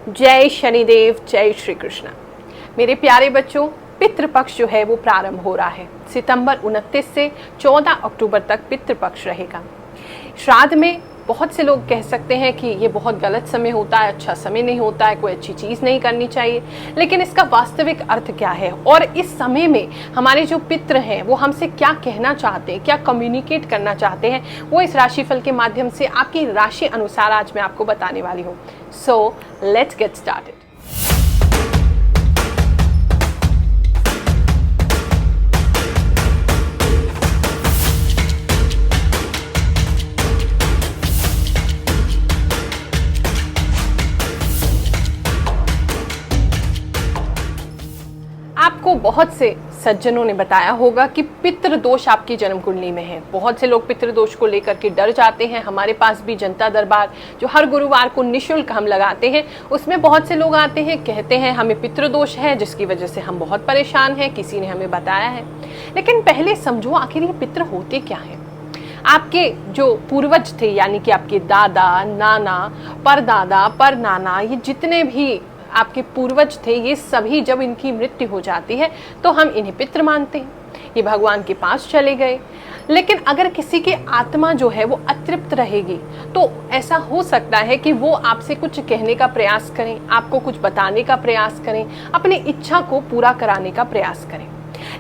जय शनिदेव, जय श्री कृष्ण। मेरे प्यारे बच्चों, पितृपक्ष जो है वो प्रारंभ हो रहा है। सितंबर 29 से 14 अक्टूबर तक पितृपक्ष रहेगा। श्राद्ध में बहुत से लोग कह सकते हैं कि ये बहुत गलत समय होता है, अच्छा समय नहीं होता है, कोई अच्छी चीज़ नहीं करनी चाहिए, लेकिन इसका वास्तविक अर्थ क्या है और इस समय में हमारे जो पितृ हैं वो हमसे क्या कहना चाहते हैं, क्या कम्युनिकेट करना चाहते हैं, वो इस राशिफल के माध्यम से आपकी राशि अनुसार आज मैं आपको बताने वाली हूँ। So let's get started. आपको बहुत से सज्जनों ने बताया होगा कि पितृ दोष आपकी जन्म कुंडली में है। बहुत से लोग पितृ दोष को लेकर के डर जाते हैं। हमारे पास भी जनता दरबार जो हर गुरुवार को निःशुल्क हम लगाते हैं, उसमें बहुत से लोग आते हैं, कहते हैं हमें पितृ दोष है जिसकी वजह से हम बहुत परेशान हैं, किसी ने हमें बताया है। लेकिन पहले समझो आखिर ये पितृ होते क्या है। आपके जो पूर्वज थे, यानी कि आपके दादा, नाना, परदादा, परनाना, ये जितने भी आपके पूर्वज थे, ये सभी जब इनकी मृत्यु हो जाती है तो हम इन्हें पितृ मानते हैं, ये भगवान के पास चले गए। लेकिन अगर किसी की आत्मा जो है वो अतृप्त रहेगी तो ऐसा हो सकता है कि वो आपसे कुछ कहने का प्रयास करें, आपको कुछ बताने का प्रयास करें, अपनी इच्छा को पूरा कराने का प्रयास करें।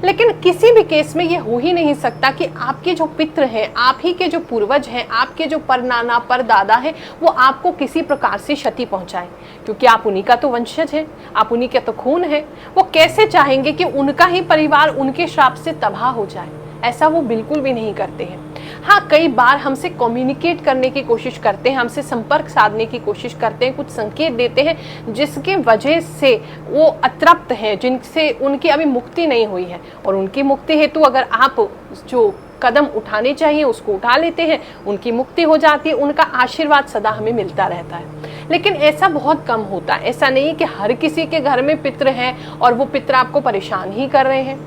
लेकिन किसी भी केस में ये हो ही नहीं सकता कि आपके जो पितृ हैं, आप ही के जो पूर्वज हैं, आपके जो परनाना, परदादा हैं, वो आपको किसी प्रकार से क्षति पहुंचाए, क्योंकि आप उन्हीं का तो वंशज हैं, आप उन्हीं का तो खून है। वो कैसे चाहेंगे कि उनका ही परिवार उनके श्राप से तबाह हो जाए? ऐसा वो बिल्कुल भी नहीं करते हैं। हाँ, कई बार हमसे कम्युनिकेट करने की कोशिश करते हैं, हमसे संपर्क साधने की कोशिश करते हैं, कुछ संकेत देते हैं जिसके वजह से वो अतृप्त हैं, जिनसे उनकी अभी मुक्ति नहीं हुई है। और उनकी मुक्ति हेतु अगर आप जो कदम उठाने चाहिए उसको उठा लेते हैं, उनकी मुक्ति हो जाती है, उनका आशीर्वाद सदा हमें मिलता रहता है। लेकिन ऐसा बहुत कम होता है। ऐसा नहीं कि हर किसी के घर में पितृ हैं और वो पितृ आपको परेशान ही कर रहे हैं।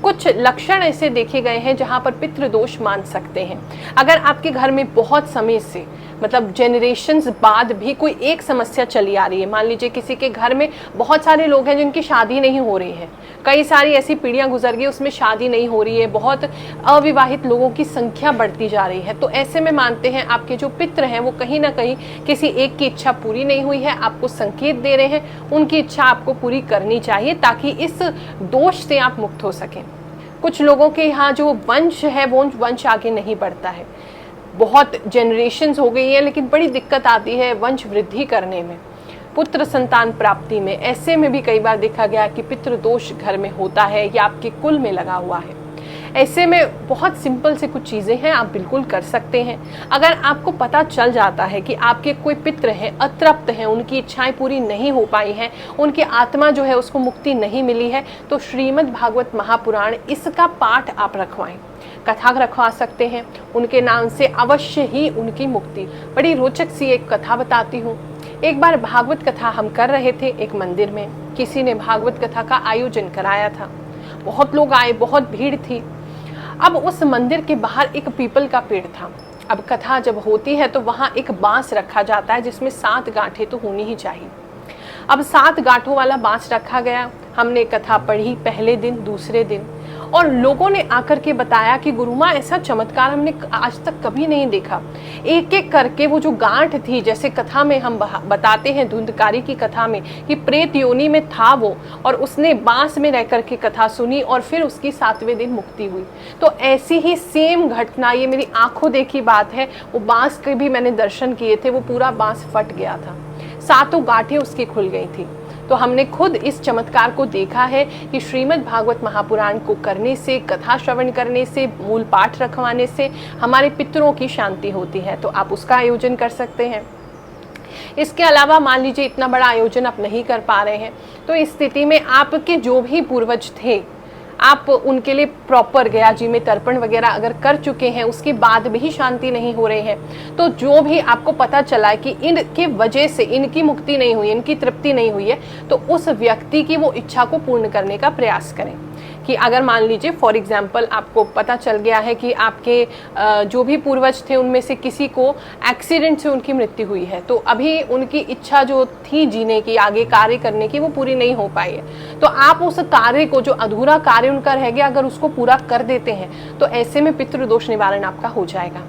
कुछ लक्षण ऐसे देखे गए हैं जहां पर पितृ दोष मान सकते हैं। अगर आपके घर में बहुत समय से, मतलब जेनरेशंस बाद भी कोई एक समस्या चली आ रही है, मान लीजिए किसी के घर में बहुत सारे लोग हैं जिनकी शादी नहीं हो रही है, कई सारी ऐसी पीढ़ियां गुजर गई उसमें शादी नहीं हो रही है, बहुत अविवाहित लोगों की संख्या बढ़ती जा रही है, तो ऐसे में मानते हैं आपके जो पितृ हैं वो कहीं ना कहीं किसी एक की इच्छा पूरी नहीं हुई है, आपको संकेत दे रहे हैं, उनकी इच्छा आपको पूरी करनी चाहिए ताकि इस दोष से आप मुक्त हो सकें। कुछ लोगों के यहाँ जो वंश है वो वंश आगे नहीं बढ़ता है, बहुत जनरेशन्स हो गई हैं, लेकिन बड़ी दिक्कत आती है वंश वृद्धि करने में, पुत्र संतान प्राप्ति में। ऐसे में भी कई बार देखा गया कि पितृ दोष घर में होता है या आपके कुल में लगा हुआ है। ऐसे में बहुत सिंपल से कुछ चीज़ें हैं, आप बिल्कुल कर सकते हैं। अगर आपको पता चल जाता है कि आपके कोई पितृ हैं, अतृप्त हैं, उनकी इच्छाएं पूरी नहीं हो पाई हैं, उनकी आत्मा जो है उसको मुक्ति नहीं मिली है, तो श्रीमद् भागवत महापुराण इसका पाठ आप रखवाएं, कथा रखवा सकते हैं। उनके नाम से अवश्य ही उनकी मुक्ति। बड़ी रोचक सी एक कथा बताती हूँ। एक बार भागवत कथा हम कर रहे थे एक मंदिर में, किसी ने भागवत कथा का आयोजन कराया था, बहुत लोग आए, बहुत भीड़ थी। अब उस मंदिर के बाहर एक पीपल का पेड़ था। अब कथा जब होती है तो वहाँ एक बांस रखा जाता है जिसमें 7 गांठें तो होनी ही चाहिए। अब 7 गांठों वाला बांस रखा गया। हमने कथा पढ़ी पहले दिन, दूसरे दिन, और लोगों ने आकर के बताया कि गुरुमा ऐसा चमत्कार हमने आज तक कभी नहीं देखा। एक एक करके वो जो गांठ थी, जैसे कथा में हम बताते हैं धुंधकारी की कथा में कि प्रेत योनि में था वो, और उसने बांस में रह करके कथा सुनी और फिर उसकी 7वें दिन मुक्ति हुई। तो ऐसी ही सेम घटना, ये मेरी आंखों देखी बात है, वो बांस के भी मैंने दर्शन किए थे, वो पूरा बांस फट गया था, 7 गांठें उसकी खुल गई थी। तो हमने खुद इस चमत्कार को देखा है कि श्रीमद् भागवत महापुराण को करने से, कथा श्रवण करने से, मूल पाठ रखवाने से हमारे पितरों की शांति होती है। तो आप उसका आयोजन कर सकते हैं। इसके अलावा मान लीजिए इतना बड़ा आयोजन आप नहीं कर पा रहे हैं, तो इस स्थिति में आपके जो भी पूर्वज थे, आप उनके लिए प्रॉपर गया जी में तर्पण वगैरह अगर कर चुके हैं, उसके बाद भी शांति नहीं हो रही है, तो जो भी आपको पता चला है कि इनके वजह से इनकी मुक्ति नहीं हुई, इनकी तृप्ति नहीं हुई है, तो उस व्यक्ति की वो इच्छा को पूर्ण करने का प्रयास करें। कि अगर मान लीजिए फॉर एग्जांपल आपको पता चल गया है कि आपके जो भी पूर्वज थे उनमें से किसी को एक्सीडेंट से उनकी मृत्यु हुई है, तो अभी उनकी इच्छा जो थी जीने की, आगे कार्य करने की, वो पूरी नहीं हो पाई है। तो आप उस कार्य को, जो अधूरा कार्य उनका रह गया, अगर उसको पूरा कर देते हैं तो ऐसे में पितृदोष निवारण आपका हो जाएगा।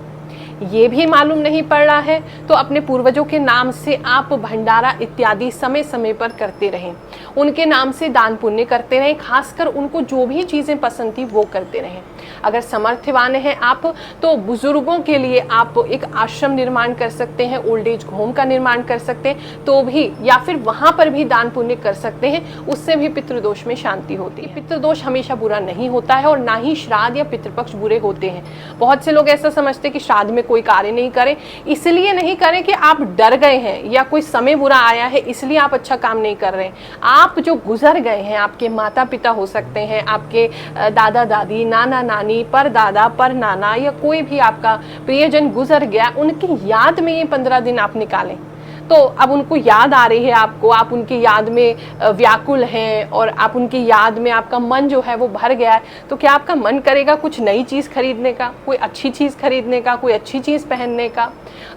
ये भी मालूम नहीं पड़ रहा है तो अपने पूर्वजों के नाम से आप भंडारा इत्यादि समय समय पर करते रहें, उनके नाम से दान पुण्य करते रहें, खासकर उनको जो भी चीज़ें पसंद थी वो करते रहें। अगर समर्थवान हैं आप तो बुजुर्गों के लिए आप एक आश्रम निर्माण कर सकते हैं, ओल्ड एज होम का निर्माण कर सकते हैं तो भी, या फिर वहाँ पर भी दान पुण्य कर सकते हैं, उससे भी पितृदोष में शांति होती है। पितृदोष हमेशा बुरा नहीं होता है और ना ही श्राद्ध या पितृपक्ष बुरे होते हैं। बहुत से लोग ऐसा समझते हैं कि श्राद्ध में कोई कार्य नहीं करें, इसलिए नहीं करें कि आप डर गए हैं या कोई समय बुरा आया है इसलिए आप अच्छा काम नहीं कर रहे हैं। आप जो गुजर गए हैं, आपके माता पिता हो सकते हैं, आपके दादा दादी, नाना नानी, पर दादा, पर नाना, या कोई भी आपका प्रियजन गुजर गया, उनकी याद में ये 15 दिन आप निकालें। तो अब उनको याद आ रही है आपको, आप उनकी याद में व्याकुल हैं और आप उनकी याद में आपका मन जो है वो भर गया है, तो क्या आपका मन करेगा कुछ नई चीज़ खरीदने का, कोई अच्छी चीज़ खरीदने का, कोई अच्छी चीज़ पहनने का?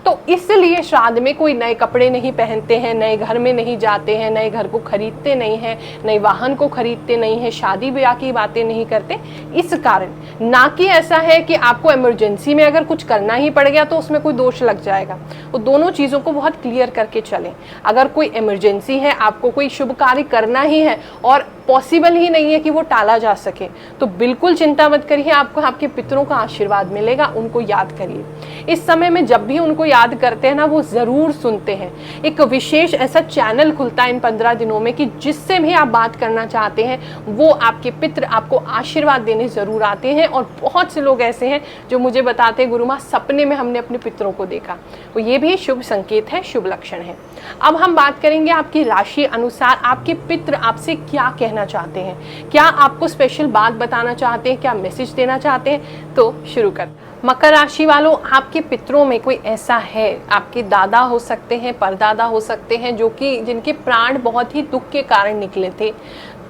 तो इसलिए श्राद्ध में कोई नए कपड़े नहीं पहनते हैं, नए घर में नहीं जाते हैं, नए घर को खरीदते नहीं हैं, नए वाहन को खरीदते नहीं हैं, शादी ब्याह की बातें नहीं करते। इस कारण, ना कि ऐसा है कि आपको इमरजेंसी में अगर कुछ करना ही पड़ गया तो उसमें कोई दोष लग जाएगा। वो दोनों चीज़ों को बहुत क्लियर करके चलें। अगर कोई इमरजेंसी है, आपको कोई शुभ कार्य करना ही है और पॉसिबल ही नहीं है कि वो टाला जा सके, तो बिल्कुल चिंता मत करिए, आपको आपके पितरों का आशीर्वाद मिलेगा। उनको याद करिए। इस समय में जब भी उनको याद करते हैं ना, वो ज़रूर सुनते हैं। एक विशेष ऐसा चैनल खुलता है इन 15 दिनों में कि जिससे भी आप बात करना चाहते हैं वो आपके पितर आपको आशीर्वाद देने ज़रूर आते हैं। और बहुत से लोग ऐसे हैं जो मुझे बताते हैं, गुरु माँ सपने में हमने अपने पितरों को देखा। तो ये भी शुभ संकेत है, शुभ लक्षण है। अब हम बात करेंगे आपकी राशि अनुसार आपके पितर आपसे क्या कहना चाहते हैं, क्या आपको स्पेशल बात बताना चाहते हैं, क्या मैसेज देना चाहते हैं। तो शुरू कर। मकर राशि वालों, आपके पितरों में कोई ऐसा है, आपके दादा हो सकते हैं, परदादा हो सकते हैं, जो कि जिनके प्राण बहुत ही दुख के कारण निकले थे,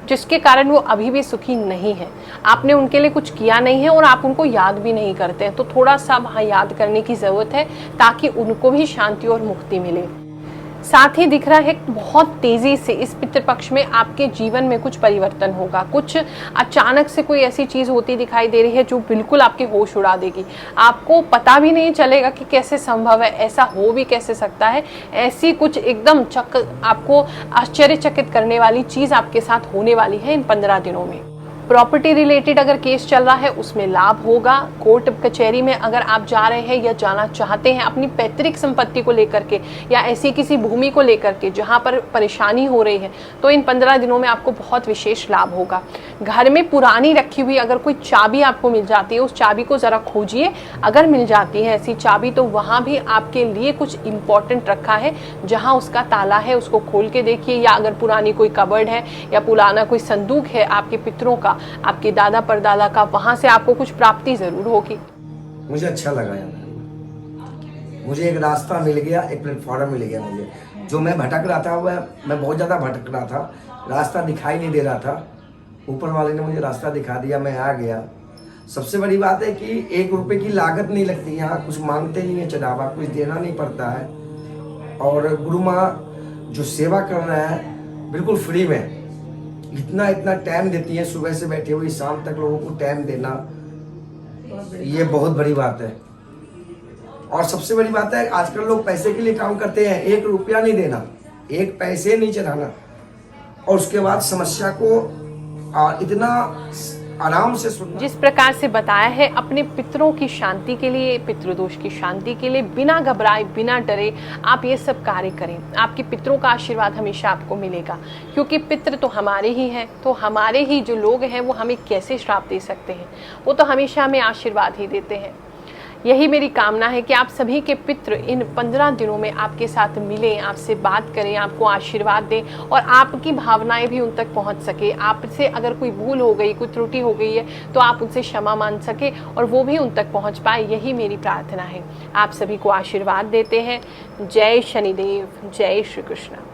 जिसके कारण वो अभी भी सुखी नहीं है। आपने उनके लिए कुछ किया नहीं है और आप उनको याद भी नहीं करते हैं, तो थोड़ा सा वहाँ याद करने की ज़रूरत है ताकि उनको भी शांति और मुक्ति मिले। साथ ही दिख रहा है बहुत तेज़ी से इस पितृपक्ष में आपके जीवन में कुछ परिवर्तन होगा। कुछ अचानक से कोई ऐसी चीज़ होती दिखाई दे रही है जो बिल्कुल आपके होश उड़ा देगी। आपको पता भी नहीं चलेगा कि कैसे संभव है, ऐसा हो भी कैसे सकता है। ऐसी कुछ एकदम आपको आश्चर्यचकित करने वाली चीज़ आपके साथ होने वाली है इन 15 दिनों में। प्रॉपर्टी रिलेटेड अगर केस चल रहा है उसमें लाभ होगा। कोर्ट कचहरी में अगर आप जा रहे हैं या जाना चाहते हैं अपनी पैतृक संपत्ति को लेकर के या ऐसी किसी भूमि को लेकर के जहां पर परेशानी हो रही है, तो इन 15 दिनों में आपको बहुत विशेष लाभ होगा। घर में पुरानी रखी हुई अगर कोई चाबी आपको मिल जाती है, उस चाबी को ज़रा खोजिए। अगर मिल जाती है ऐसी चाबी तो वहाँ भी आपके लिए कुछ इम्पोर्टेंट रखा है, जहाँ उसका ताला है उसको खोल के देखिए। या अगर पुरानी कोई कबर्ड है या पुराना कोई संदूक है आपके पितरों का, आपके दादा परदादा का, वहां से आपको कुछ प्राप्ति जरूर होगी। मुझे अच्छा लगा यार, मुझे एक रास्ता मिल गया, एक प्लेटफॉर्म मिल गया मुझे। जो मैं भटक रहा था वह मैं बहुत ज़्यादा भटक रहा था, रास्ता दिखाई नहीं दे रहा था। ऊपर वाले ने मुझे रास्ता दिखा दिया, मैं आ गया। सबसे बड़ी बात है कि 1 रुपये की लागत नहीं लगती, यहाँ कुछ मांगते नहीं है चढ़ावा, कुछ देना नहीं पड़ता है। और गुरु माँ जो सेवा कर रहा है बिल्कुल फ्री में, इतना टाइम देती है, सुबह से बैठे हुए शाम तक लोगों को टाइम देना, ये बहुत बड़ी बात है। और सबसे बड़ी बात है आजकल लोग पैसे के लिए काम करते हैं, 1 रुपया नहीं देना, 1 पैसे नहीं चढ़ाना, और उसके बाद समस्या को इतना आराम से सुनना। जिस प्रकार से बताया है, अपने पितरों की शांति के लिए, पितृदोष की शांति के लिए बिना घबराए बिना डरे आप ये सब कार्य करें। आपके पितरों का आशीर्वाद हमेशा आपको मिलेगा, क्योंकि पितृ तो हमारे ही हैं। तो हमारे ही जो लोग हैं वो हमें कैसे श्राप दे सकते हैं, वो तो हमेशा हमें आशीर्वाद ही देते हैं। यही मेरी कामना है कि आप सभी के पितृ इन 15 दिनों में आपके साथ मिलें, आपसे बात करें, आपको आशीर्वाद दें और आपकी भावनाएं भी उन तक पहुंच सके। आपसे अगर कोई भूल हो गई, कोई त्रुटि हो गई है तो आप उनसे क्षमा मांग सके और वो भी उन तक पहुंच पाए, यही मेरी प्रार्थना है। आप सभी को आशीर्वाद देते हैं। जय शनिदेव, जय श्री कृष्ण।